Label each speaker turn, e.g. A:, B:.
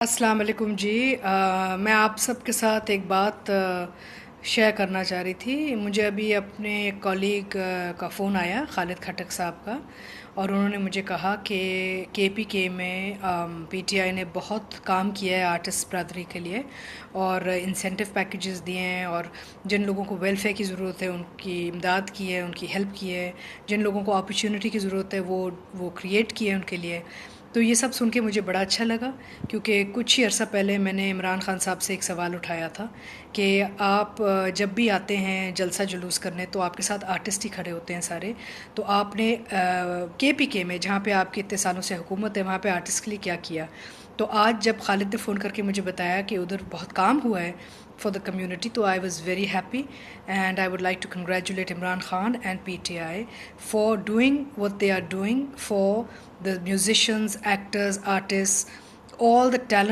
A: السلام علیکم جی، میں آپ سب کے ساتھ ایک بات شیئر کرنا چاہ رہی تھی۔ مجھے ابھی اپنے کولیگ کا فون آیا، خالد کھٹک صاحب کا، اور انہوں نے مجھے کہا کہ کے پی میں پی ٹی آئی نے بہت کام کیا ہے آرٹسٹ برادری کے لیے، اور انسینٹو پیکیجز دیے ہیں، اور جن لوگوں کو ویلفیئر کی ضرورت ہے ان کی امداد کی ہے، ان کی ہیلپ کی ہے، جن لوگوں کو اپرچونٹی کی ضرورت ہے وہ کریٹ کی ہے ان کے لیے۔ تو یہ سب سن کے مجھے بڑا اچھا لگا، کیونکہ کچھ ہی عرصہ پہلے میں نے عمران خان صاحب سے ایک سوال اٹھایا تھا کہ آپ جب بھی آتے ہیں جلسہ جلوس کرنے تو آپ کے ساتھ آرٹسٹ ہی کھڑے ہوتے ہیں سارے، تو آپ نے کے میں جہاں پہ آپ کی اتنے سالوں سے حکومت ہے وہاں پہ آرٹسٹ کے لیے کیا کیا؟ تو آج جب خالد نے فون کر کے مجھے بتایا کہ ادھر بہت کام ہوا ہے فار دا کمیونٹی، تو I was very happy, and I would like to congratulate Imran Khan and P T I for doing what they are doing for the musicians, actors, artists, all the talent